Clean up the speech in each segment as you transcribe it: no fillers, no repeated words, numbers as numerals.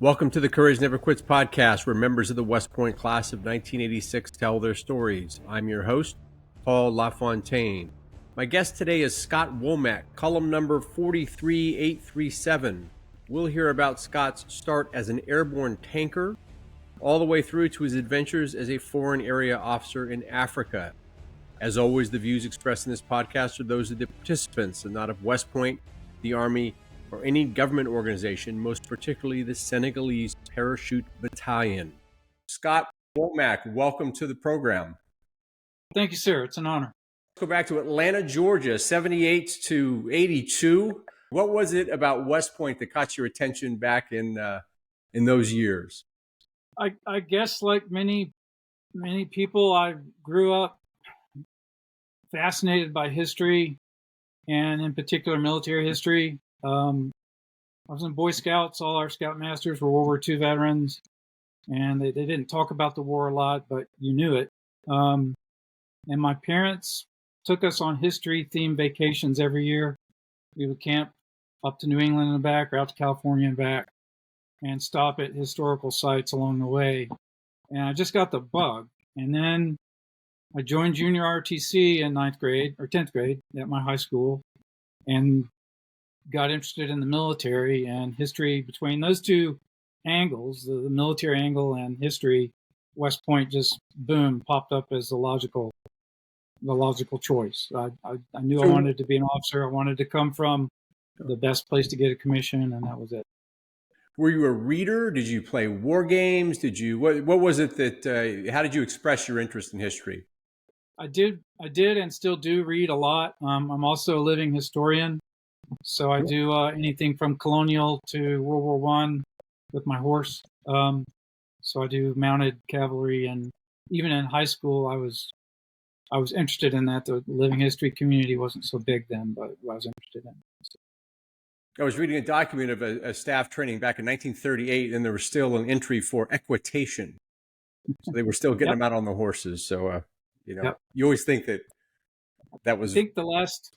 Welcome to the Courage Never Quits podcast, where members of the West Point class of 1986 tell their stories. I'm your host, Paul LaFontaine. My guest today is Scott Womack, Cullum number 43837. We'll hear about Scott's start as an airborne tanker, all the way through to his adventures as a foreign area officer in Africa. As always, the views expressed in this podcast are those of the participants and not of West Point, the Army, or any government organization, most particularly the Senegalese Parachute Battalion. Scott Womack, welcome to the program. Thank you, sir. It's an honor. Let's go back to Atlanta, Georgia, 78 to 82. What was it about West Point that caught your attention back in those years? I guess like many people, I grew up fascinated by history, and in particular military history. I was in Boy Scouts. All our scoutmasters were World War II veterans, and they didn't talk about the war a lot, but you knew it. And my parents took us on history-themed vacations every year. We would camp up to New England and back, or out to California and back, and stop at historical sites along the way. And I just got the bug. And then I joined junior ROTC in 9th grade or 10th grade at my high school, and got interested in the military and history. Between those two angles, the military angle and history, West Point just boom popped up as the logical choice. I knew I wanted to be an officer. I wanted to come from the best place to get a commission, and that was it. Were you a reader? Did you play war games? What was it that? How did you express your interest in history? I did, and still do read a lot. I'm also a living historian. So I do anything from colonial to World War I with my horse. So I do mounted cavalry, and even in high school, I was interested in that. The living history community wasn't so big then, but I was interested in it. So. I was reading a document of a staff training back in 1938, and there was still an entry for equitation. So they were still getting them out on the horses. So, you always think that was. I think the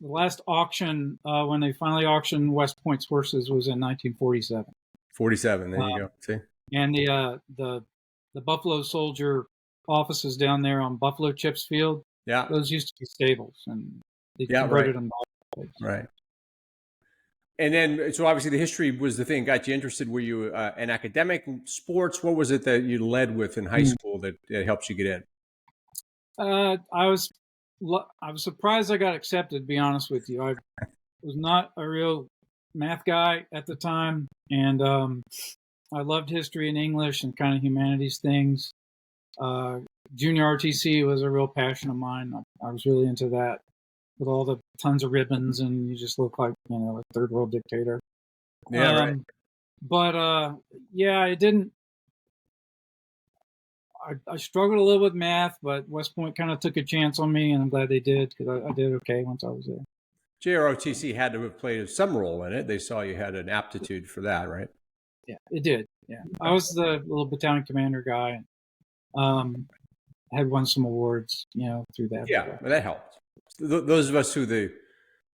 last auction when they finally auctioned West Point's horses was in 1947. 47. There you go. See. And the Buffalo Soldier offices down there on Buffalo Chips Field. Yeah. Those used to be stables, and they converted them to offices. Right. And then, so obviously the history was the thing that got you interested. Were you an academic, sports? What was it that you led with in high school that helped you get in? I was surprised I got accepted, to be honest with you. I was not a real math guy at the time, and I loved history and English and kind of humanities things. Junior RTC was a real passion of mine. I was really into that, with all the tons of ribbons, and you just look like, a third world dictator. Yeah, right. But I didn't. I struggled a little with math, but West Point kind of took a chance on me, and I'm glad they did, because I did okay once I was there. JROTC had to have played some role in it. They saw you had an aptitude for that, right? Yeah, it did. Yeah, I was the little battalion commander guy. Had won some awards, through that. Yeah, but that helped. Those of us who the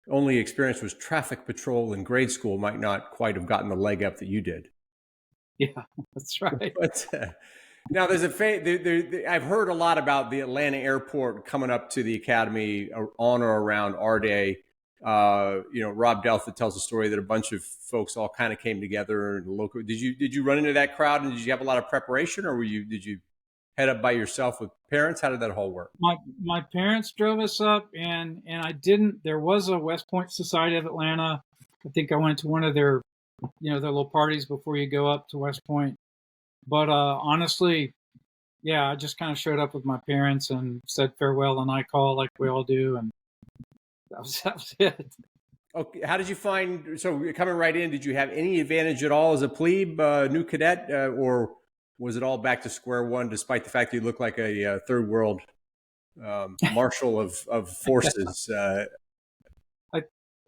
only experience was traffic patrol in grade school might not quite have gotten the leg up that you did. Yeah, that's right. But now there's I've heard a lot about the Atlanta airport coming up to the academy on or around our day. Rob Delta tells a story that a bunch of folks all kind of came together and local. Did you run into that crowd, and did you have a lot of preparation, or did you head up by yourself with parents? How did that all work? My parents drove us up, and I didn't. There was a West Point Society of Atlanta. I think I went to one of their their little parties before you go up to West Point. But honestly, I just kind of showed up with my parents and said farewell and I call like we all do, and that was it. Okay, how did you find? So coming right in, did you have any advantage at all as a plebe, new cadet, or was it all back to square one, despite the fact that you look like a third world marshal of forces?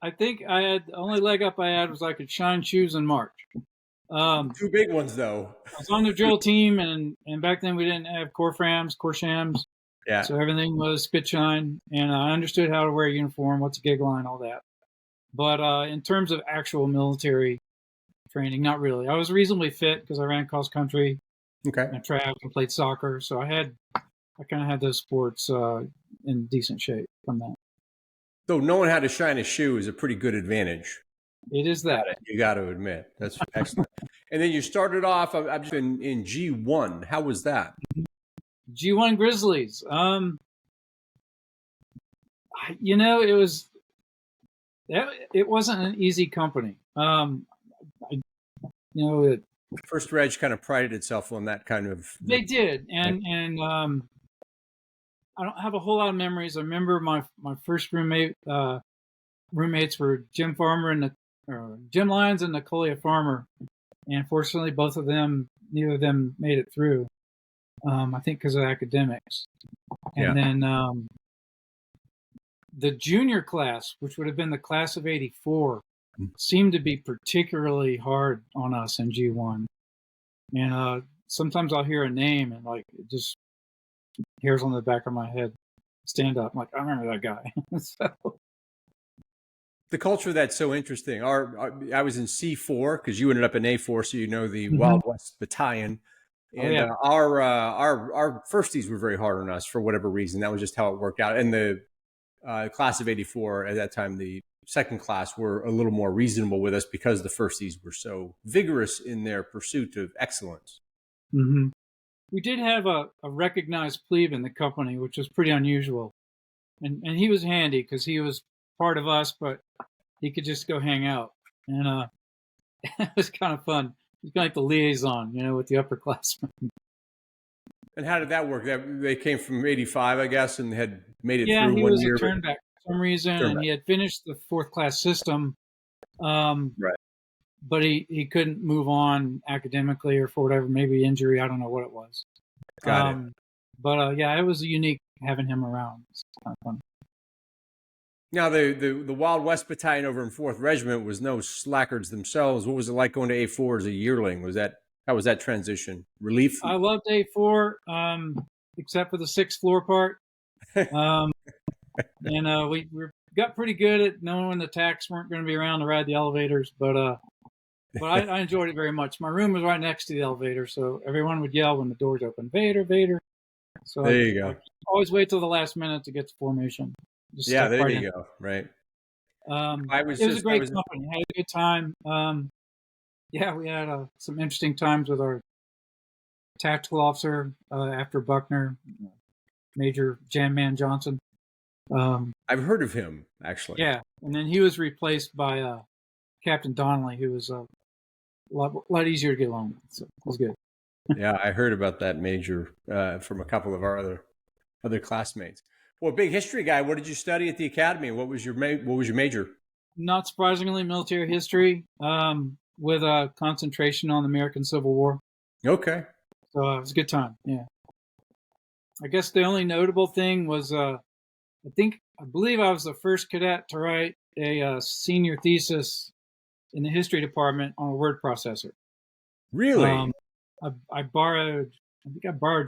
I think I had the only leg up I had was I could shine shoes and march. Two big ones, though. I was on the drill team, and back then we didn't have core shams. Yeah. So everything was spit shine, and I understood how to wear a uniform, what's a gig line, all that. But in terms of actual military training. Not really. I was reasonably fit because I ran cross country Okay. and track and played soccer. So I kind of had those sports in decent shape from that. So knowing how to shine a shoe is a pretty good advantage. It is that. You got to admit. That's excellent. And then you started off I'm just in G1. How was that? G1 Grizzlies. It wasn't an easy company. First Reg kind of prided itself on that kind of. They did, and I don't have a whole lot of memories. I remember my first roommates were Jim Lyons and Nicolia Farmer, and fortunately, neither of them made it through. I think because of academics, and then the junior class, which would have been the class of '84, seemed to be particularly hard on us in G1. And sometimes I'll hear a name and like it just hairs on the back of my head stand up. I'm like, I remember that guy. So. The culture that's so interesting. I was in C4 because you ended up in A4, so you know the Wild West Battalion. And our firsties were very hard on us for whatever reason. That was just how it worked out. And the class of '84 at that time, the second class were a little more reasonable with us because the firsties were so vigorous in their pursuit of excellence. Mm-hmm. We did have a recognized plebe in the company, which was pretty unusual. And he was handy because he was part of us, but he could just go hang out. And it was kind of fun. He was kind of like the liaison, with the upperclassmen. And how did that work? They came from '85, I guess, and had made it through 1 year. Yeah, he was a turnback for some reason, and he had finished the fourth class system. Right. But he couldn't move on academically or for whatever, maybe injury. I don't know what it was. Got it. But it was unique having him around. It's kind of fun. Now, the Wild West Battalion over in 4th Regiment was no slackers themselves. What was it like going to A4 as a yearling? How was that transition? Relief? I loved A4, except for the 6th floor part. And we got pretty good at knowing when the techs weren't going to be around to ride the elevators. But I enjoyed it very much. My room was right next to the elevator, so everyone would yell when the doors opened, Vader, Vader. So there you go. I always wait till the last minute to get to formation. There you go. Right. It was a great company. I had a good time. We had some interesting times with our tactical officer after Buckner, Major Jam Man Johnson. I've heard of him, actually. Yeah, and then he was replaced by Captain Donnelly, who was a lot easier to get along with. So it was good. Yeah, I heard about that major from a couple of our other classmates. Well, big history guy. What did you study at the academy? What was your major? Not surprisingly, military history, with a concentration on the American Civil War. Okay. So it was a good time. Yeah. I guess the only notable thing was I believe I was the first cadet to write a senior thesis in the history department on a word processor. Really? I borrowed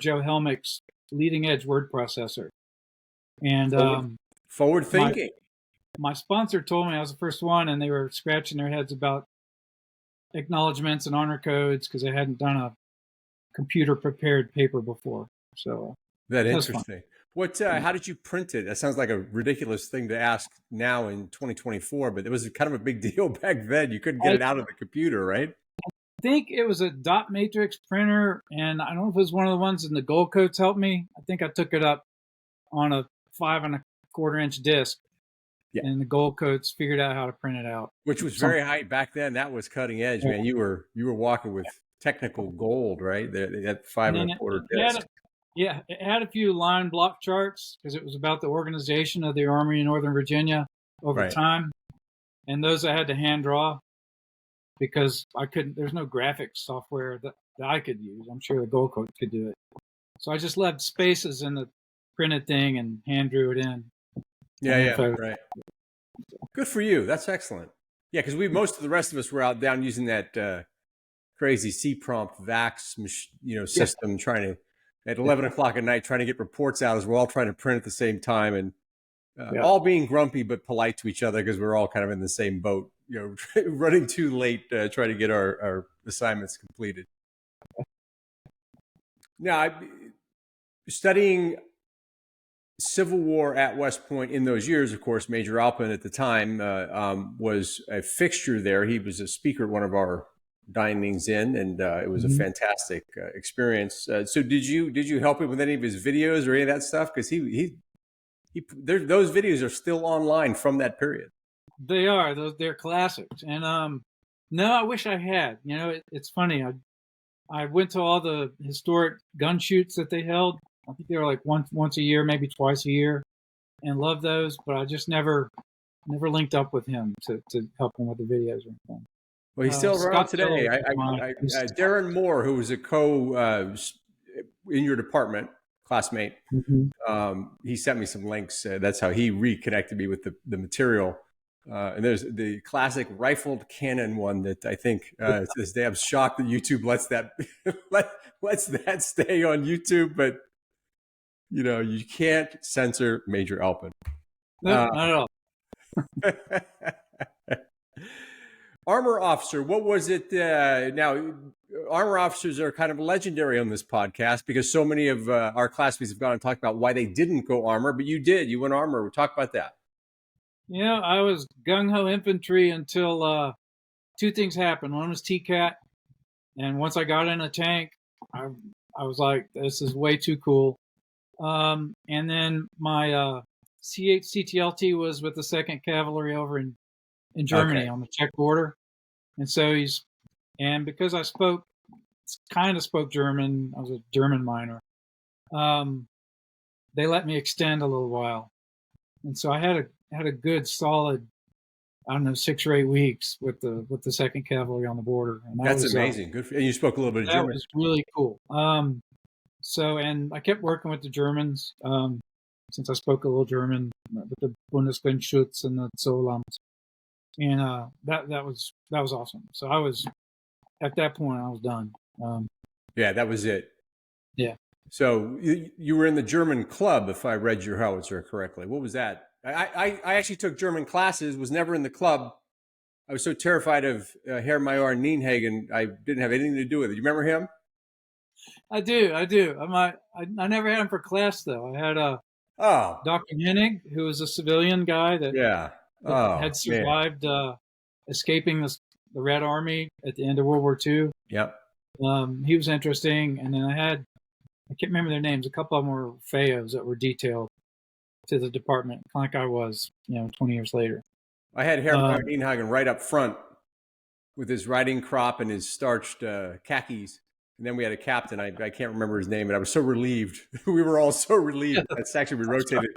Joe Helmick's leading edge word processor. And forward thinking. My sponsor told me I was the first one, and they were scratching their heads about acknowledgments and honor codes because they hadn't done a computer prepared paper before. So that's interesting. What? How did you print it? That sounds like a ridiculous thing to ask now in 2024, but it was kind of a big deal back then. You couldn't get it out of the computer, right? I think it was a dot matrix printer, and I don't know if it was one of the ones in the gold coats helped me. I think I took it up on a 5 1/4 inch disc, and the gold coats figured out how to print it out. Which was very high back then. That was cutting edge, man. You were walking with technical gold, right? That 5 1/4 disc. It had a few line block charts because it was about the organization of the Army in Northern Virginia over time, and those I had to hand draw because I couldn't. There's no graphics software that I could use. I'm sure the gold coat could do it. So I just left spaces in the printed thing and hand drew it in. Right. Good for you. That's excellent. Yeah, because most of the rest of us were out down using that crazy C-prompt VAX, system, trying to at 11 o'clock at night, trying to get reports out as we're all trying to print at the same time, and all being grumpy but polite to each other because we're all kind of in the same boat running too late trying to get our assignments completed. Now, studying Civil War at West Point in those years, of course, Major Alpin at the time was a fixture there. He was a speaker at one of our dinings in, and it was a fantastic experience. So did you help him with any of his videos or any of that stuff? Because those videos are still online from that period. They are. They're classics. And no, I wish I had. It's funny. I went to all the historic gun shoots that they held. I think they were like once a year, maybe twice a year, and loved those. But I just never linked up with him to help him with the videos or anything. Well, he's still around today. Darren Moore, who was a in your department classmate, he sent me some links. That's how he reconnected me with the material. And there's the classic rifled cannon one that I think to this day I'm shocked that YouTube lets that stay on YouTube, but you can't censor Major Alpin. No, not at all. Armor officer, what was it? Now, armor officers are kind of legendary on this podcast because so many of our classmates have gone and talked about why they didn't go armor, but you did. You went armor. We'll talk about that. I was gung-ho infantry until two things happened. One was TCAT, and once I got in a tank, I was like, this is way too cool. And then my CTLT was with the 2nd Cavalry over in Germany on the Czech border. And so because I kind of spoke German, I was a German minor, they let me extend a little while. And so I had a good solid, 6 or 8 weeks with the 2nd Cavalry on the border. And that's amazing. Good. And you spoke a little bit of German. That was really cool. And I kept working with the Germans since I spoke a little German with the Bundesgrenzschutz and the Zollamt. And that was awesome. So I was, at that point, I was done. Yeah, that was it. Yeah. So you were in the German club, if I read your howitzer correctly. What was that? I actually took German classes, was never in the club. I was so terrified of Herr Major Nienhagen, I didn't have anything to do with it. You remember him? I do. I never had him for class, though. I had Dr. Hennig, who was a civilian guy that had survived escaping the Red Army at the end of World War II. Yep. He was interesting. And then I can't remember their names. A couple of them were FAOs that were detailed to the department, like I was, 20 years later. I had Herr Nienhagen right up front with his riding crop and his starched khakis. And then we had a captain. I can't remember his name, but I was so relieved. We were all so relieved. That's actually, we rotated.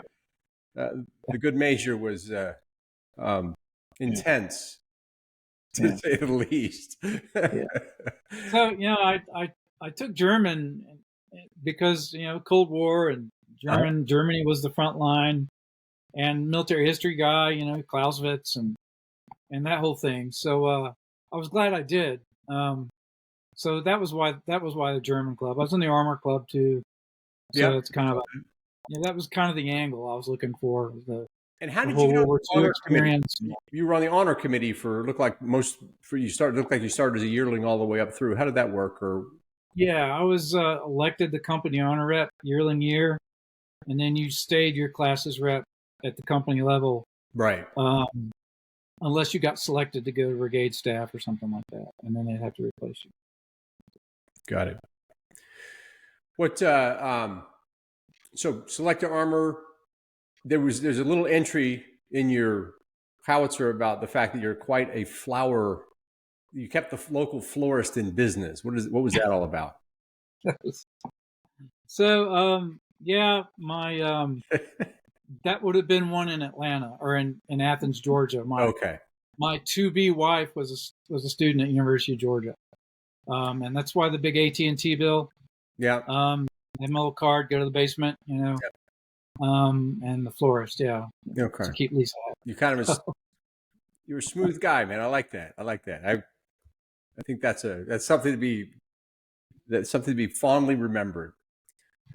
The good major was intense, to say the least. So, I took German because, Cold War and Germany was the front line, and military history guy, Clausewitz and that whole thing. So I was glad I did. So that was why the German club. I was in the armor club too. So it's kind of that was kind of the angle I was looking for. And how did you get on the honor committee? You were on the honor committee looked like you started as a yearling all the way up through. How did that work? Yeah, I was elected the company honor rep yearling year, and then you stayed your class's rep at the company level. Right. Unless you got selected to go to brigade staff or something like that, and then they'd have to replace you. Got it. What? So selector armor. There's a little entry in your howitzer about the fact that you're quite a flower. You kept the local florist in business. What was that all about? So my that would have been one in Atlanta or in Athens, Georgia. My to-be wife was a student at University of Georgia, and that's why the big AT&T bill. Yeah. Have my little card. Go to the basement. Yep. And the florist. Yeah. Okay. To keep Lisa happy. You kind of you're a smooth guy, man. I like that. I think that's something to be fondly remembered.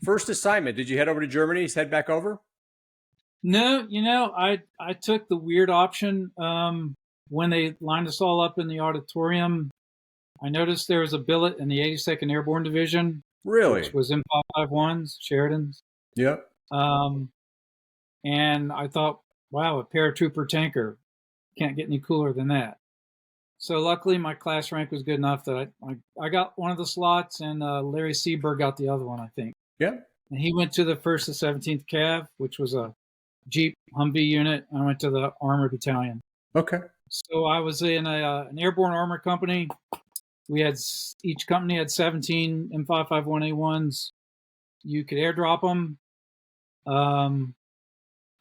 First assignment. Did you head over to Germany? Head back over? No, I took the weird option when they lined us all up in the auditorium, I noticed there was a billet in the 82nd Airborne Division, Really? which was M551s, Sheridan's. Yep. And I thought, wow, a paratrooper tanker. Can't get any cooler than that. So luckily, my class rank was good enough that I got one of the slots, and Larry Seberg got the other one, I think. Yeah. And he went to the 1st to 17th Cav, which was a Jeep Humvee unit. I went to the Armor Battalion. Okay. So I was in an airborne armor company. Each company had 17 M551A1s. You could airdrop them.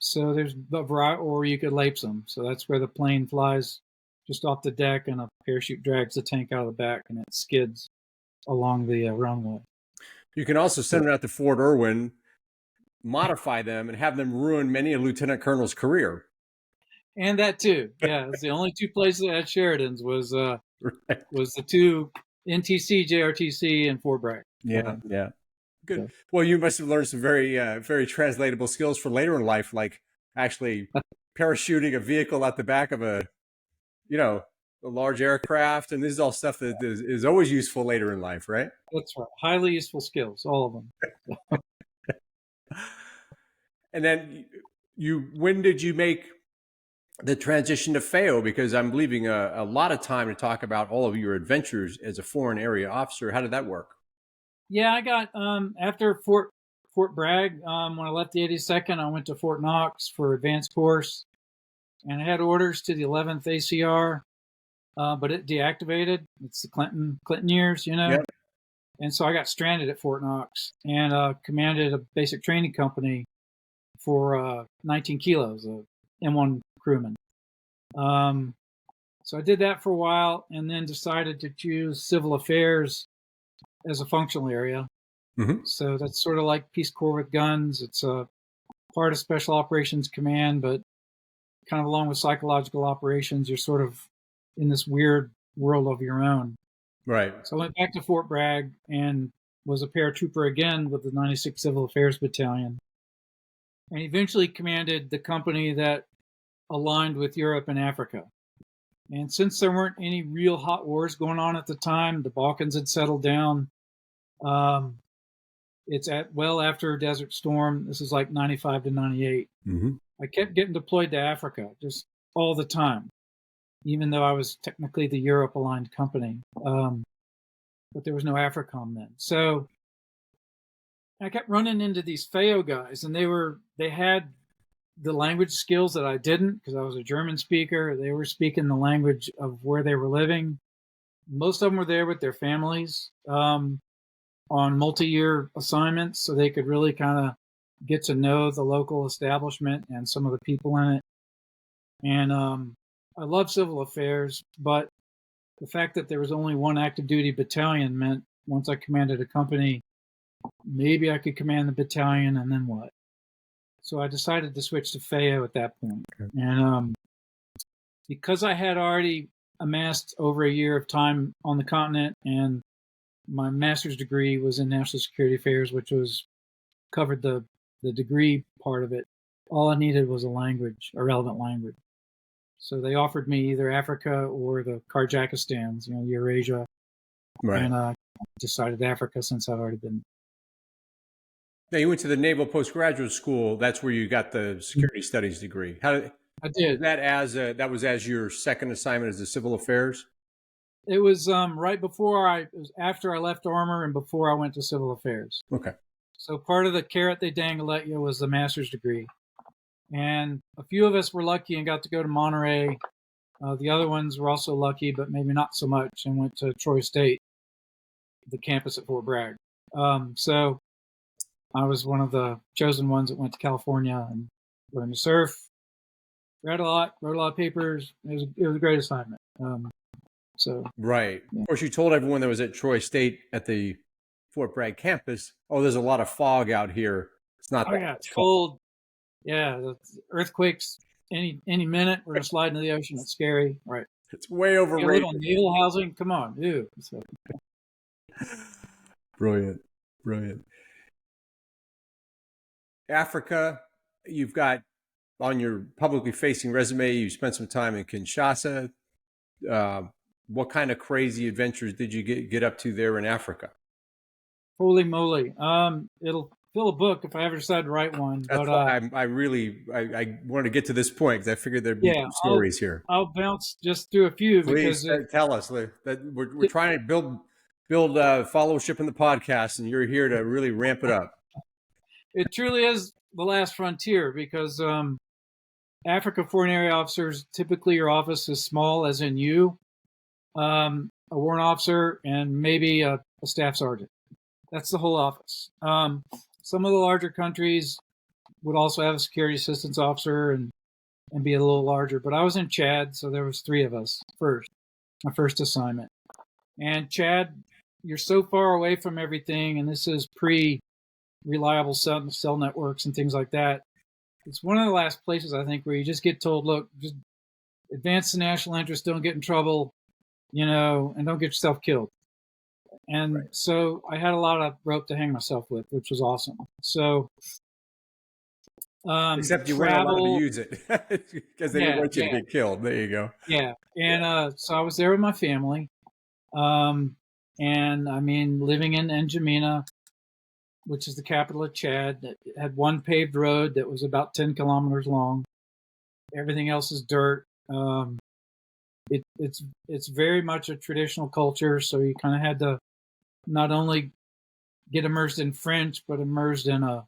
So there's a variety, or you could lapse them. So that's where the plane flies just off the deck, and a parachute drags the tank out of the back, and it skids along the runway. You can also send them out to Fort Irwin, modify them, and have them ruin many a lieutenant colonel's career. And that too, yeah. It's the only two places at Sheridan's was the two NTC, JRTC, and Fort Bragg. Yeah, yeah. Good. Well, you must have learned some very, very translatable skills for later in life, like actually parachuting a vehicle out the back of a large aircraft. And this is all stuff that is always useful later in life, right? That's right. Highly useful skills, all of them. And then when did you make the transition to FAO? Because I'm leaving a lot of time to talk about all of your adventures as a foreign area officer. How did that work? Yeah, I got after Fort Bragg. When I left the 82nd, I went to Fort Knox for advanced course, and I had orders to the 11th ACR, but it deactivated. It's the Clinton years, Yep. And so I got stranded at Fort Knox and commanded a basic training company for 19 kilos, a M1 crewman. So I did that for a while, and then decided to choose civil affairs as a functional area. Mm-hmm. So that's sort of like Peace Corps with guns. It's a part of Special Operations Command, but kind of along with psychological operations, you're sort of in this weird world of your own. Right. So I went back to Fort Bragg and was a paratrooper again with the 96th Civil Affairs Battalion, and eventually commanded the company that aligned with Europe and Africa. And since there weren't any real hot wars going on at the time, the Balkans had settled down. It's after Desert Storm. This is like 95 to 98. Mm-hmm. I kept getting deployed to Africa just all the time, even though I was technically the Europe-aligned company. But there was no AFRICOM then. So I kept running into these FAO guys, and they had the language skills that I didn't, because I was a German speaker. They were speaking the language of where they were living. Most of them were there with their families on multi-year assignments, so they could really kind of get to know the local establishment and some of the people in it. And I love civil affairs, but the fact that there was only one active duty battalion meant once I commanded a company, maybe I could command the battalion, and then what? So I decided to switch to FAO at that point. Okay. And because I had already amassed over a year of time on the continent, and my master's degree was in national security affairs, which covered the degree part of it, all I needed was a relevant language. So they offered me either Africa or the Kyrgyzstans, Eurasia. Right. And I decided Africa since I've already been. Now, you went to the Naval Postgraduate School. That's where you got the security studies degree. I did. That was as your second assignment as the civil affairs? It was right before it was after I left Armor and before I went to civil affairs. Okay. So part of the carrot they dangle at you was the master's degree. And a few of us were lucky and got to go to Monterey. The other ones were also lucky, but maybe not so much, and went to Troy State, the campus at Fort Bragg. So I was one of the chosen ones that went to California and learned to surf. Read a lot, wrote a lot of papers. It was a great assignment. Right. Yeah. Of course, you told everyone that was at Troy State at the Fort Bragg campus, there's a lot of fog out here. It's not that. Yeah, it's cold. Yeah, the earthquakes any minute. We're gonna slide into the ocean. It's scary. Right. It's way overrated. On naval housing. Come on, dude. Brilliant. Africa, you've got on your publicly facing resume, you spent some time in Kinshasa. what kind of crazy adventures did you get up to there in Africa? Holy moly! It'll fill a book if I ever decide to write one. That's But why I wanted to get to this point because I figured there'd be yeah, some stories here. I'll bounce just through a few Please because tell us that we're trying to build followership in the podcast, and you're here to really ramp it up. it truly is the last frontier. Because Africa Foreign Area Officers, typically your office is small, as in you, a warrant officer, and maybe a staff sergeant. That's the whole office. Some of the larger countries would also have a security assistance officer and be a little larger. But I was in Chad, so there was 3 of us my first assignment. And Chad, you're so far away from everything, and this is pre-reliable cell networks and things like that. It's one of the last places, I think, where you just get told, look, just advance the national interest, don't get in trouble, and don't get yourself killed. And right. So I had a lot of rope to hang myself with, which was awesome. So, except you weren't allowed to use it because they didn't want you to get killed. There you go. Yeah. And so I was there with my family. And I mean, living in N'Djamena, which is the capital of Chad, that had one paved road that was about 10 kilometers long. Everything else is dirt. It's very much a traditional culture, so you kind of had to not only get immersed in French, but immersed in a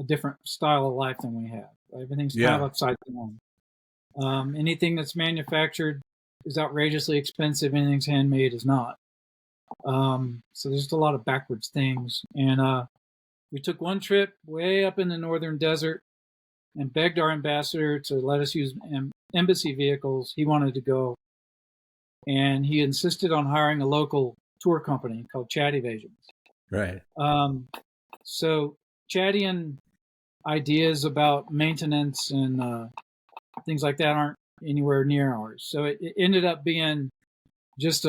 different style of life than we have. Everything's kind of upside down. Anything that's manufactured is outrageously expensive. Anything's handmade is not. So there's just a lot of backwards things. And we took one trip way up in the northern desert and begged our ambassador to let us use embassy vehicles. He wanted to go. And he insisted on hiring a local tour company called Chad Evasions. Right. So Chadian ideas about maintenance and things like that aren't anywhere near ours. So it ended up being just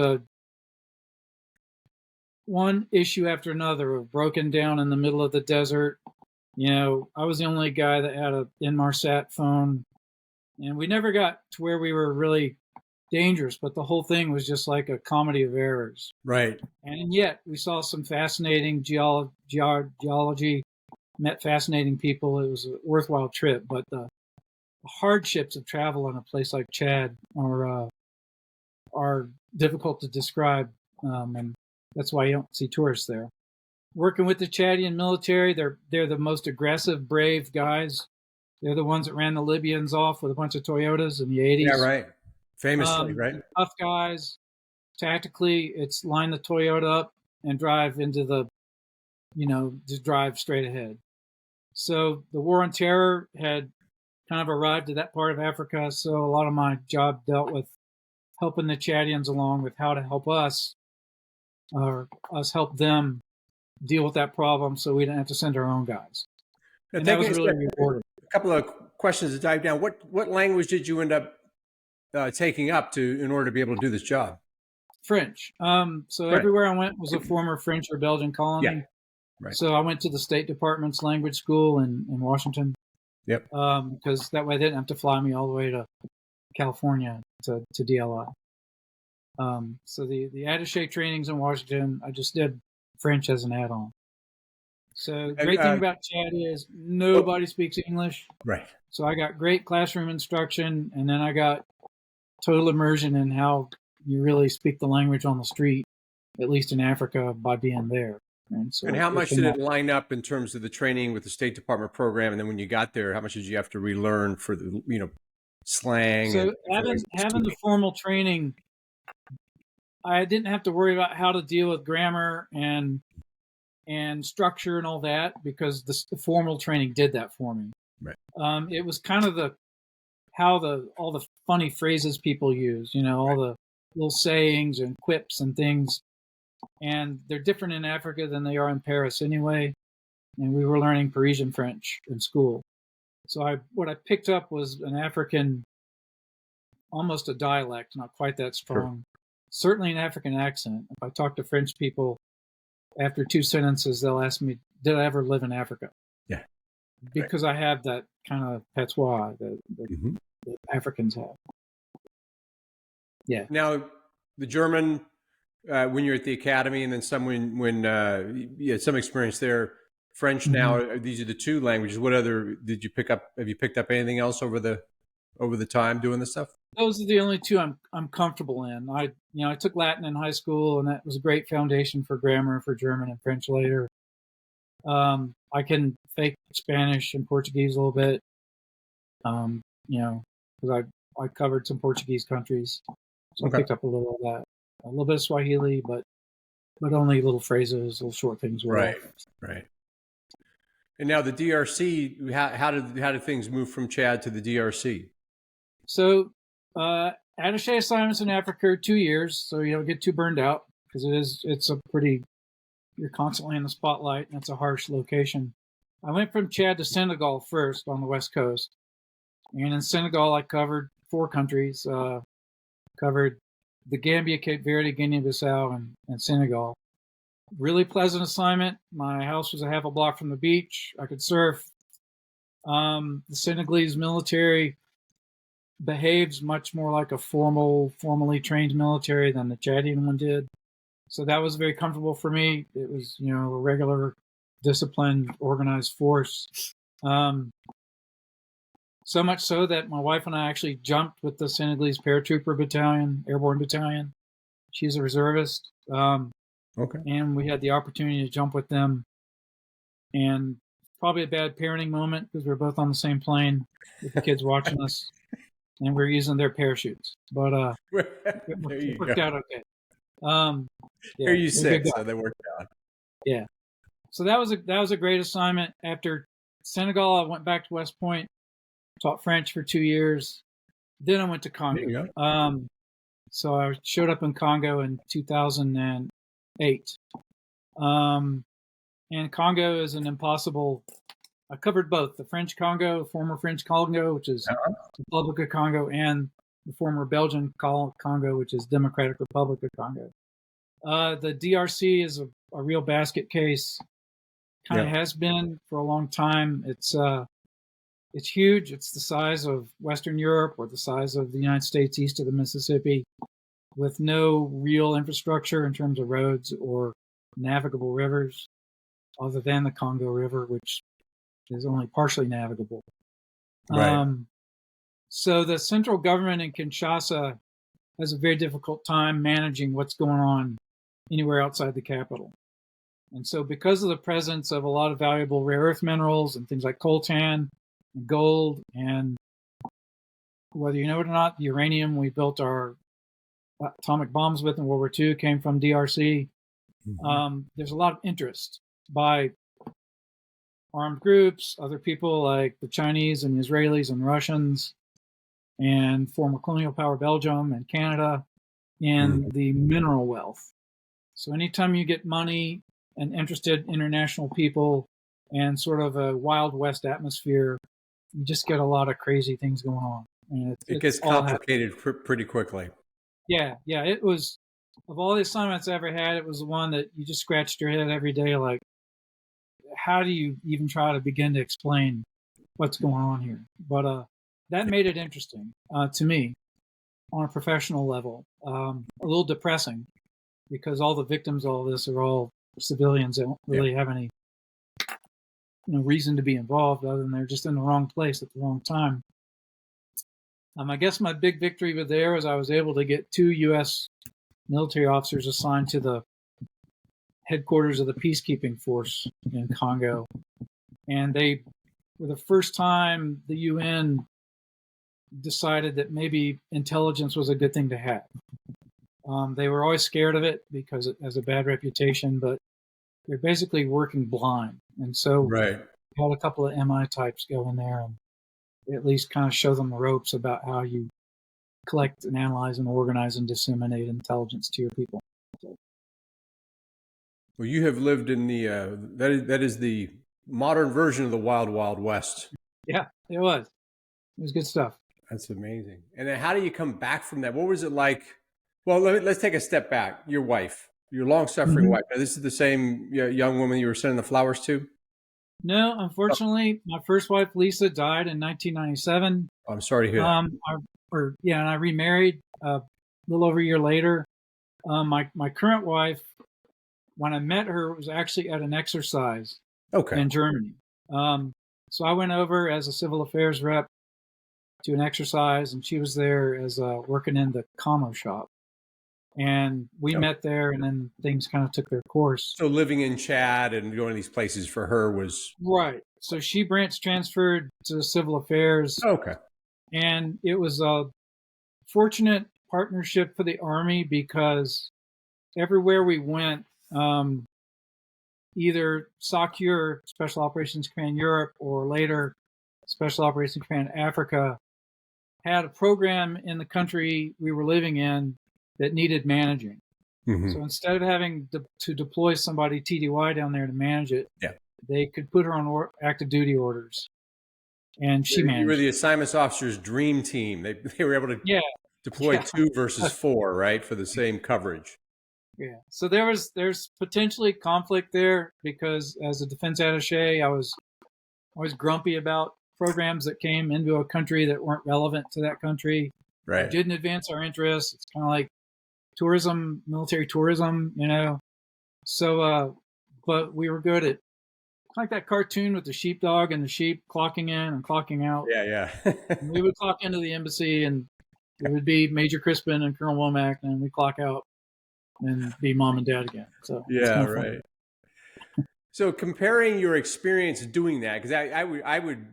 one issue after another of broken down in the middle of the desert. I was the only guy that had an Inmarsat phone, and we never got to where we were really dangerous, but the whole thing was just like a comedy of errors. Right. And yet we saw some fascinating geology, met fascinating people. It was a worthwhile trip, but the hardships of travel in a place like Chad are difficult to describe, and that's why you don't see tourists there. Working with the Chadian military, they're the most aggressive, brave guys. They're the ones that ran the Libyans off with a bunch of Toyotas in the 80s. Yeah, right. Famously, right? Tough guys. Tactically, it's line the Toyota up and drive into the, just drive straight ahead. So the war on terror had kind of arrived to that part of Africa. So a lot of my job dealt with helping the Chadians along with how to help us, or us help them deal with that problem, so we didn't have to send our own guys. And that was really rewarding. A couple of questions to dive down. What language did you end up taking up in order to be able to do this job? French. So everywhere I went was a former French or Belgian colony. Yeah. Right. So I went to the State Department's language school in Washington. Yep. Because that way they didn't have to fly me all the way to California to DLI. So the attaché trainings in Washington, I just did French as an add-on. So great thing about Chad is nobody speaks English. Right. So I got great classroom instruction, and then I got total immersion in how you really speak the language on the street, at least in Africa, by being there. And how much did it line up in terms of the training with the State Department program? And then when you got there, how much did you have to relearn for the, slang? So having the formal training, I didn't have to worry about how to deal with grammar and structure and all that, because the formal training did that for me. Right. It was kind of all the funny phrases people use, all the little sayings and quips and things. And they're different in Africa than they are in Paris anyway. And we were learning Parisian French in school. So what I picked up was an African, almost a dialect, not quite that strong. Sure. Certainly an African accent. If I talk to French people, after 2 sentences, they'll ask me, did I ever live in Africa? Yeah. Because I have that kind of patois that Africans have. Yeah. Now, the German, when you're at the academy, and then some when you had some experience there. French now. These are the two languages. What other did you pick up? Have you picked up anything else over the time doing this stuff? Those are the only two I'm comfortable in. I took Latin in high school, and that was a great foundation for grammar for German and French later. I can fake Spanish and Portuguese a little bit. Because I covered some Portuguese countries, so I picked up a little of that. A little bit of Swahili, but only little phrases, little short things. Right. And now the DRC, how did things move from Chad to the DRC? So, attaché assignments in Africa are 2 years, so you don't get too burned out because you're constantly in the spotlight, and it's a harsh location. I went from Chad to Senegal first on the west coast, and in Senegal I covered 4 countries. Covered the Gambia, Cape Verde, Guinea-Bissau, and Senegal. Really pleasant assignment. My house was a half a block from the beach. I could surf. The Senegalese military behaves much more like a formally trained military than the Chadian one did. So that was very comfortable for me. It was, a regular, disciplined, organized force. So much so that my wife and I actually jumped with the Senegalese Parachute Battalion, airborne battalion. She's a reservist. Okay. And we had the opportunity to jump with them. And probably a bad parenting moment because we were both on the same plane with the kids watching us. And we were using their parachutes. But it worked out okay. Here you sit, so they worked out. Yeah. So that was a great assignment. After Senegal, I went back to West Point, taught French for 2 years. Then I went to Congo. There you go. So I showed up in Congo in 2008. And Congo is an impossible. I covered both the French Congo, former French Congo, which is Republic of Congo, and the former Belgian Congo, which is Democratic Republic of Congo. The DRC is a real basket case. Kind of has been for a long time. It's huge. It's the size of Western Europe or the size of the United States east of the Mississippi, with no real infrastructure in terms of roads or navigable rivers, other than the Congo River, which is only partially navigable. Right. So the central government in Kinshasa has a very difficult time managing what's going on anywhere outside the capital. And so because of the presence of a lot of valuable rare earth minerals and things like coltan and gold, and whether you know it or not, the uranium we built our atomic bombs with in World War II came from DRC. There's a lot of interest by armed groups, other people like the Chinese and the Israelis and Russians, and former colonial power Belgium and Canada, in the mineral wealth. So anytime you get money and interested international people and sort of a Wild West atmosphere, you just get a lot of crazy things going on. And it gets complicated pretty quickly. Yeah. It was, of all the assignments I ever had, it was the one that you just scratched your head every day, like, how do you even try to begin to explain what's going on here? But that made it interesting to me on a professional level. A little depressing because all the victims of all this are all civilians that don't really have any reason to be involved other than they're just in the wrong place at the wrong time. I guess my big victory with there was I was able to get 2 U.S. military officers assigned to the headquarters of the peacekeeping force in Congo. And they were the first time the UN decided that maybe intelligence was a good thing to have. They were always scared of it because it has a bad reputation, but they're basically working blind. And so we had a couple of MI types go in there and at least kind of show them the ropes about how you collect and analyze and organize and disseminate intelligence to your people. So, well, you have lived in the that is the modern version of the Wild Wild West. Yeah, it was. It was good stuff. That's amazing. And then how do you come back from that? What was it like? Well, let's take a step back. Your wife, your long-suffering wife. Now, this is the same young woman you were sending the flowers to? No, unfortunately, my first wife, Lisa, died in 1997. I'm sorry to hear that. And I remarried little over a year later. My current wife, when I met her, was actually at an exercise Okay. in Germany. So I went over as a civil affairs rep to an exercise, and she was there as working in the commo shop. And we met there, and then things kind of took their course. So living in Chad and going to these places for her was Right. So she branch transferred to civil affairs, okay. and it was a fortunate partnership for the Army because everywhere we went, either SOCUR, Special Operations Command Europe, or later Special Operations Command Africa, had a program in the country we were living in that needed managing. Mm-hmm. So instead of having to deploy somebody TDY down there to manage it, they could put her on active duty orders, and she managed. You were the assignments officer's dream team. They were able to deploy 2 versus 4, right, for the same coverage. Yeah. So there's potentially conflict there because as a defense attaché, I was always grumpy about programs that came into a country that weren't relevant to that country. Right. Didn't advance our interests. It's kind of like tourism, military tourism, you know. So, but we were good at like that cartoon with the sheepdog and the sheep clocking in and clocking out. Yeah. We would clock into the embassy, and it would be Major Crispin and Colonel Womack, and we'd clock out and be mom and dad again. So yeah, right. So comparing your experience doing that, because I would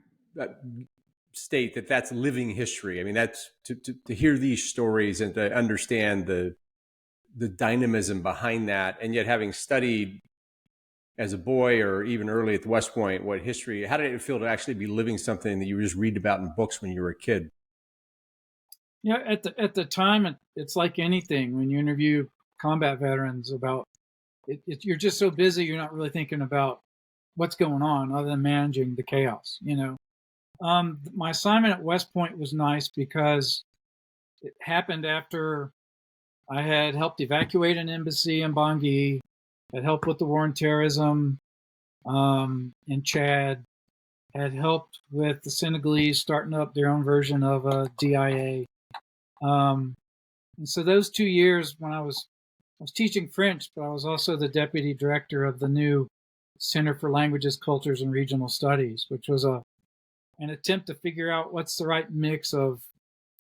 state that that's living history. I mean, that's to hear these stories and to understand the dynamism behind that, and yet having studied as a boy or even early at the West Point, how did it feel to actually be living something that you just read about in books when you were a kid? Yeah, at the time, it's like anything when you interview combat veterans about it, you're just so busy, you're not really thinking about what's going on other than managing the chaos, you know. My assignment at West Point was nice because it happened after I had helped evacuate an embassy in Bangui, had helped with the war on terrorism in Chad, had helped with the Senegalese starting up their own version of a DIA. And so those 2 years when I was teaching French, but I was also the deputy director of the new Center for Languages, Cultures, and Regional Studies, which was an attempt to figure out what's the right mix of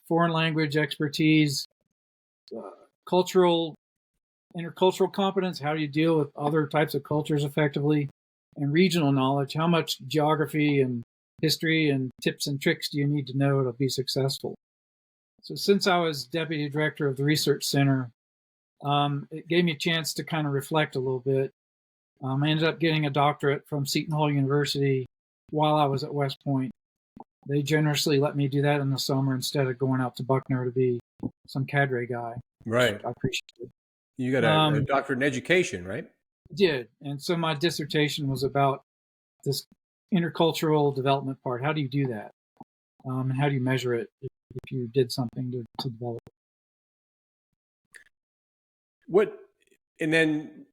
foreign language expertise, intercultural competence, how do you deal with other types of cultures effectively, and regional knowledge, how much geography and history and tips and tricks do you need to know to be successful. So since I was deputy director of the research center, it gave me a chance to kind of reflect a little bit. I ended up getting a doctorate from Seton Hall University while I was at West Point. They generously let me do that in the summer instead of going out to Buckner to be some cadre guy. Right. I appreciate it. You got a doctorate in education, right? I did. And so my dissertation was about this intercultural development part. How do you do that? And how do you measure it if you did something to develop it? And then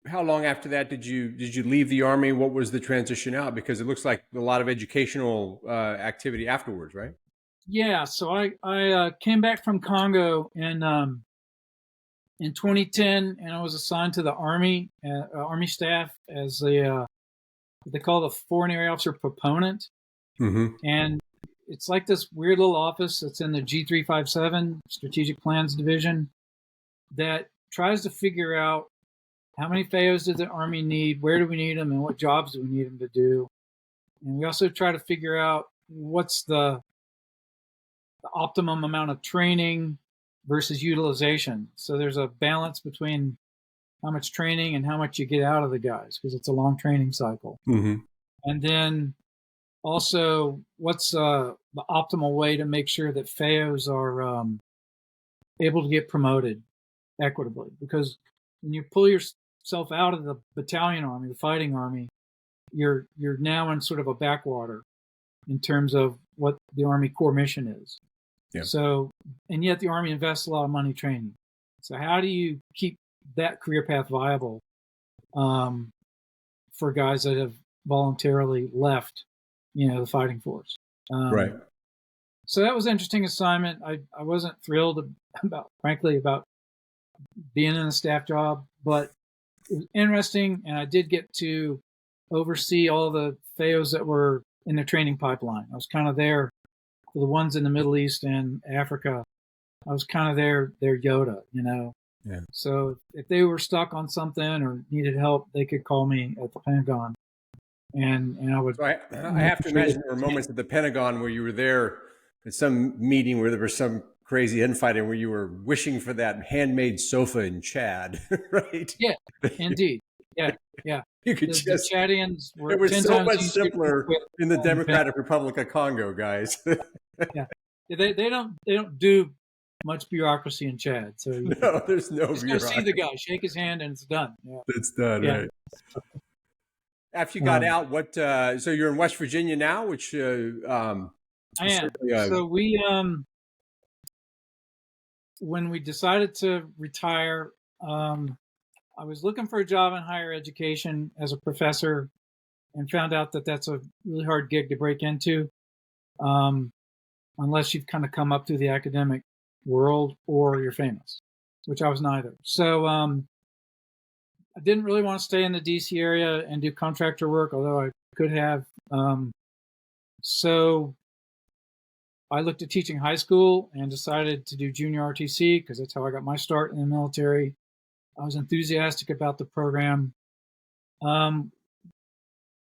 how long after that did you leave the Army? What was the transition out? Because it looks like a lot of educational activity afterwards, right? Yeah. So I came back from Congo in 2010, and I was assigned to the Army staff as what they call the Foreign Area Officer Proponent. Mm-hmm. And it's like this weird little office that's in the G357 Strategic Plans Division that tries to figure out how many FAOs does the Army need, where do we need them, and what jobs do we need them to do. And we also try to figure out what's the optimum amount of training versus utilization. So there's a balance between how much training and how much you get out of the guys, because it's a long training cycle. Mm-hmm. And then also, what's the optimal way to make sure that FAOs are able to get promoted equitably? Because when you pull yourself out of the battalion army, the fighting army, you're now in sort of a backwater in terms of what the Army core mission is. Yeah. So, and yet the Army invests a lot of money training. So how do you keep that career path viable for guys that have voluntarily left, the fighting force? Right. So that was an interesting assignment. I wasn't thrilled frankly, about being in a staff job, but it was interesting, and I did get to oversee all the FAOs that were in the training pipeline. I was kind of there for the ones in the Middle East and Africa. I was kind of their Yoda, you know. Yeah. So if they were stuck on something or needed help, they could call me at the Pentagon, and I would. So I have to imagine there were moments at the Pentagon where you were there at some meeting where there was some crazy infighting where you were wishing for that handmade sofa in Chad, right? Yeah, indeed. Yeah, yeah. You could The Chadians were it was 10 so times much easier to simpler quit in the than Democratic Republic of Congo, guys. yeah. They don't do much bureaucracy in Chad. So No, there's no just gotta see bureaucracy. the guy, shake his hand, and it's done. Yeah. It's done, Yeah. right? After you got out, what? So you're in West Virginia now, which I am. So we when we decided to retire, I was looking for a job in higher education as a professor, and found out that that's a really hard gig to break into, unless you've kind of come up through the academic world or you're famous, which I was neither. So I didn't really want to stay in the DC area and do contractor work, although I could have. So I looked at teaching high school and decided to do junior RTC because that's how I got my start in the military. I was enthusiastic about the program. My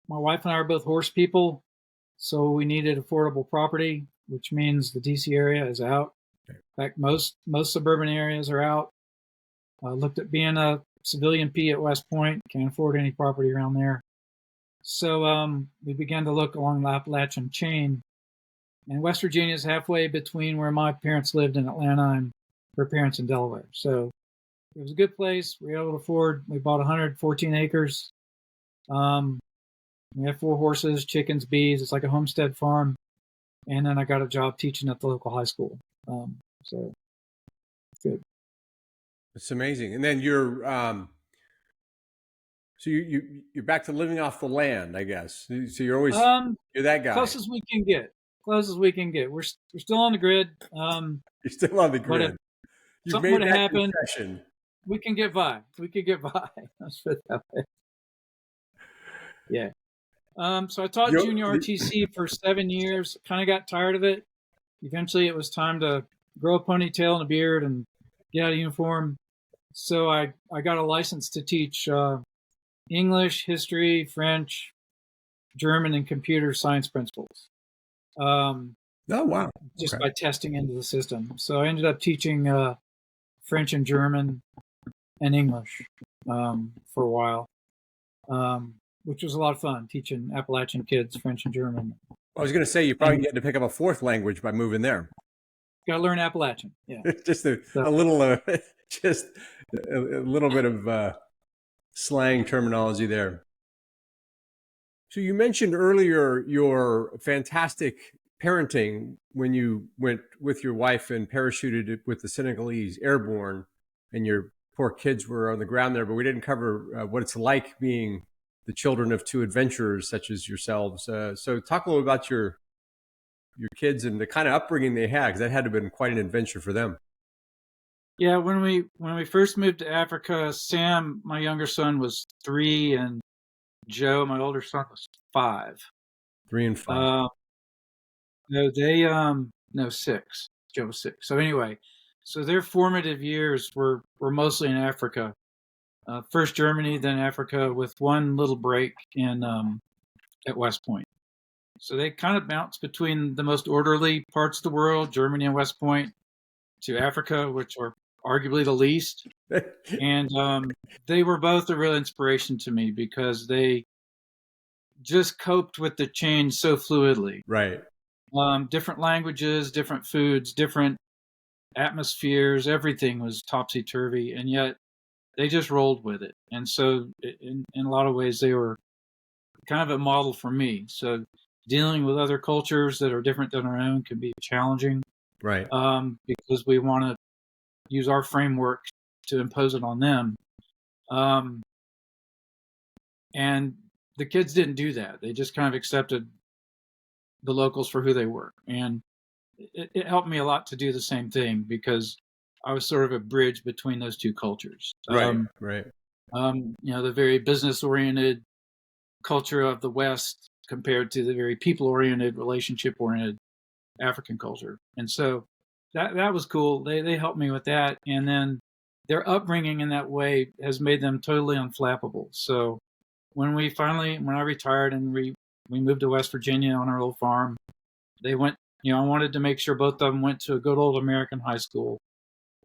wife and I are both horse people, so we needed affordable property, which means the DC area is out. In fact, most suburban areas are out. I looked at being a civilian P at West Point. Can't afford any property around there. So we began to look along the Appalachian chain. And West Virginia is halfway between where my parents lived in Atlanta and her parents in Delaware. So it was a good place. We were able to afford. We bought 114 acres. We have 4 horses, chickens, bees. It's like a homestead farm. And then I got a job teaching at the local high school. So good. It's amazing. And then you're so you're back to living off the land, I guess. So you're always you're that guy. Close as we can get. Close as we can get. We're still on the grid. You're still on the grid. But if You've something made would that happen, concession. we can get by. We could get by. Let's put it that way. Yeah. So I taught junior RTC for 7 years. Kind of got tired of it. Eventually, it was time to grow a ponytail and a beard and get out of uniform. So I got a license to teach English, history, French, German, and computer science principles. Oh, wow. Just by testing into the system. So I ended up teaching French and German and English for a while, which was a lot of fun, teaching Appalachian kids French and German. I was going to say, you probably get to pick up a 4th language by moving there. Got to learn Appalachian. Yeah. Just a little, just a little bit of slang terminology there. So you mentioned earlier your fantastic parenting when you went with your wife and parachuted with the Senegalese Airborne, and your poor kids were on the ground there, but we didn't cover what it's like being the children of 2 adventurers such as yourselves. So talk a little about your kids and the kind of upbringing they had, because that had to have been quite an adventure for them. Yeah, when we first moved to Africa, Sam, my younger son, was 3, and Joe, my older son, was 5. 3 and 5. No, 6. Joe was 6. So anyway, so their formative years were mostly in Africa. First Germany, then Africa, with one little break in at West Point. So they kind of bounced between the most orderly parts of the world, Germany and West Point, to Africa, which are arguably the least. And they were both a real inspiration to me because they just coped with the change so fluidly. Right. Different languages, different foods, different atmospheres, everything was topsy-turvy, and yet they just rolled with it. And so in a lot of ways, they were kind of a model for me. So dealing with other cultures that are different than our own can be challenging. Right. Because we want to use our framework to impose it on them. And the kids didn't do that. They just kind of accepted the locals for who they were. And it helped me a lot to do the same thing because I was sort of a bridge between those two cultures. Right, right. The very business-oriented culture of the West compared to the very people-oriented, relationship-oriented African culture. And so that was cool. They helped me with that. And then their upbringing in that way has made them totally unflappable. So when I retired and we moved to West Virginia on our old farm, they went, I wanted to make sure both of them went to a good old American high school.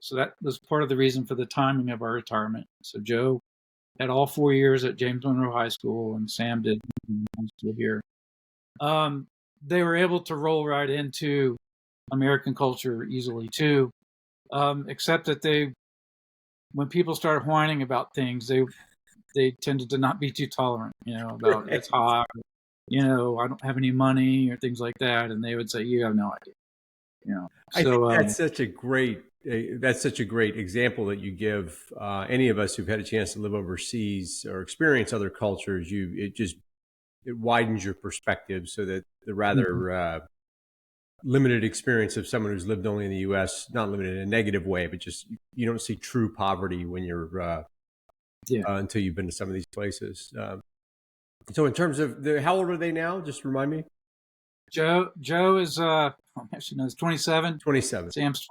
So that was part of the reason for the timing of our retirement. So Joe had all 4 years at James Monroe High School, and Sam did high school here. They were able to roll right into American culture easily too, except that when people started whining about things, they tended to not be too tolerant, about Right. it's hot, I don't have any money or things like that, and they would say, you have no idea, I think So that's such a great example that you give any of us who've had a chance to live overseas or experience other cultures. It widens your perspective so that the rather limited experience of someone who's lived only in the U.S., not limited in a negative way, but just you don't see true poverty when you're until you've been to some of these places. So in terms of how old are they now? Just remind me. Joe is actually no, it's 27. 27. Sam's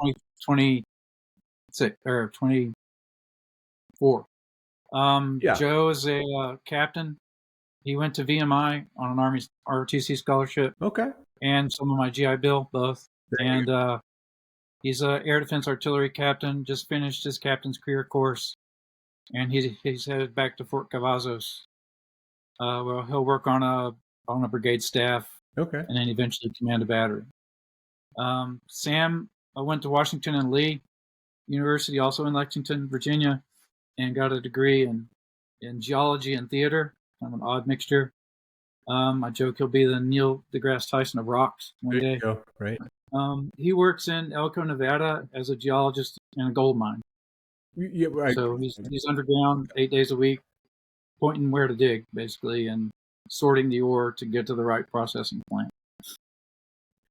26 or 24. Yeah. Joe is a captain. He went to VMI on an Army ROTC scholarship. Okay. And some of my GI Bill, both. And he's a air defense artillery captain. Just finished his captain's career course, and he's headed back to Fort Cavazos. Well, he'll work on a brigade staff. Okay. And then eventually command a battery. Sam went to Washington and Lee University, also in Lexington, Virginia, and got a degree in geology and theater. Kind of an odd mixture. I joke he'll be the Neil deGrasse Tyson of rocks one day. There you go. Right. He works in Elko, Nevada, as a geologist in a gold mine. Yeah, right. So he's underground 8 days a week, pointing where to dig, basically, and sorting the ore to get to the right processing plant.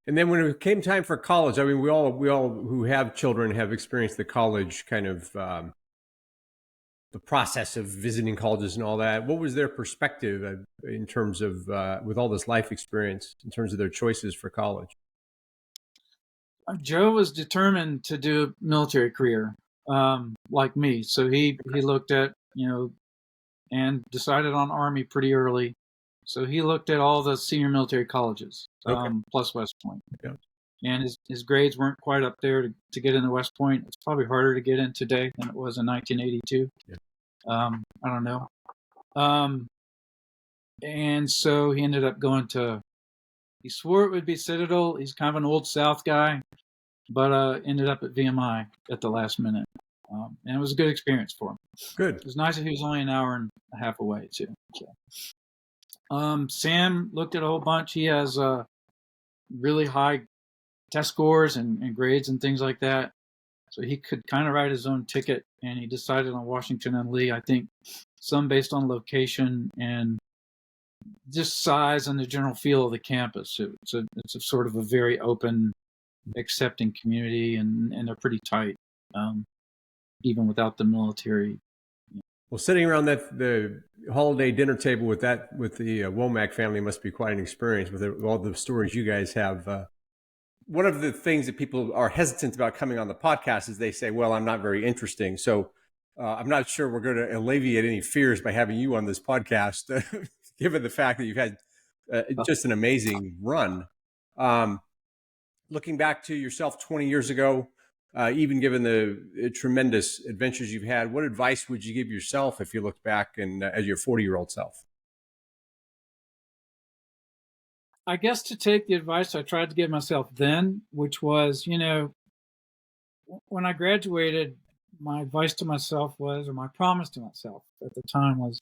And then when it came time for college, I mean, we all who have children have experienced the college kind of the process of visiting colleges and all that. What was their perspective in terms of with all this life experience in terms of their choices for college? Joe was determined to do a military career, like me. So he looked at, and decided on Army pretty early. So he looked at all the senior military colleges, plus West Point. Yeah. And his grades weren't quite up there to get into West Point. It's probably harder to get in today than it was in 1982. Yeah. I don't know. And so he ended up going he swore it would be Citadel. He's kind of an old South guy, but ended up at VMI at the last minute. And it was a good experience for him. Good. It was nice that he was only an hour and a half away, too. So. Sam looked at a whole bunch. He has really high test scores and grades and things like that. So he could kind of write his own ticket, and he decided on Washington and Lee, I think some based on location and just size and the general feel of the campus. It's a sort of a very open, accepting community, and they're pretty tight, even without the military. Well, sitting around the holiday dinner table with the Womack family must be quite an experience with all the stories you guys have. One of the things that people are hesitant about coming on the podcast is they say, well, I'm not very interesting. So I'm not sure we're going to alleviate any fears by having you on this podcast, given the fact that you've had just an amazing run. Looking back to yourself 20 years ago, even given the tremendous adventures you've had, what advice would you give yourself if you looked back and as your 40-year-old self? I guess to take the advice I tried to give myself then, which was, when I graduated, my advice to myself was, or my promise to myself at the time was,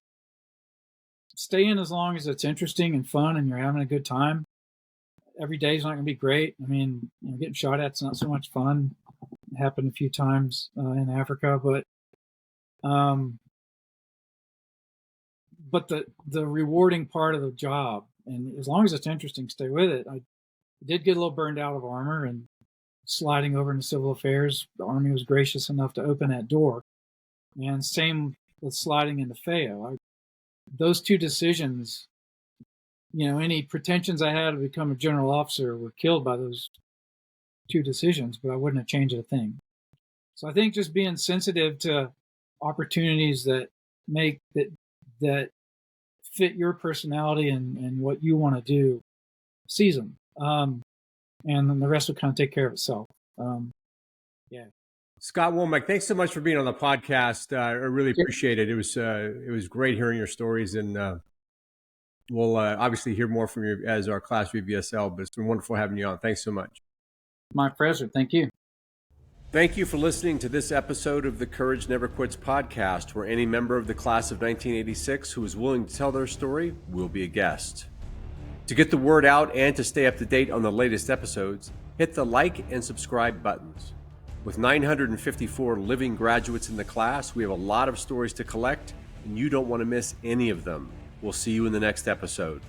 stay in as long as it's interesting and fun and you're having a good time. Every day is not going to be great. I mean, getting shot at's not so much fun. It happened a few times in Africa, but the rewarding part of the job, and as long as it's interesting, stay with it. I did get a little burned out of armor, and sliding over into civil affairs, the Army was gracious enough to open that door. And same with sliding into FAO. Those two decisions, any pretensions I had to become a general officer were killed by those two decisions, but I wouldn't have changed a thing. So I think just being sensitive to opportunities that that fit your personality and what you want to do, seize them. And then the rest will kind of take care of itself. Yeah. Scott Womack, thanks so much for being on the podcast. I really appreciate it. It was great hearing your stories, and we'll obviously hear more from you as our class VBSL, but it's been wonderful having you on. Thanks so much. My pleasure. Thank you. Thank you for listening to this episode of the Courage Never Quits podcast, where any member of the class of 1986 who is willing to tell their story will be a guest. To get the word out and to stay up to date on the latest episodes, hit the like and subscribe buttons. With 954 living graduates in the class, we have a lot of stories to collect, and you don't want to miss any of them. We'll see you in the next episode.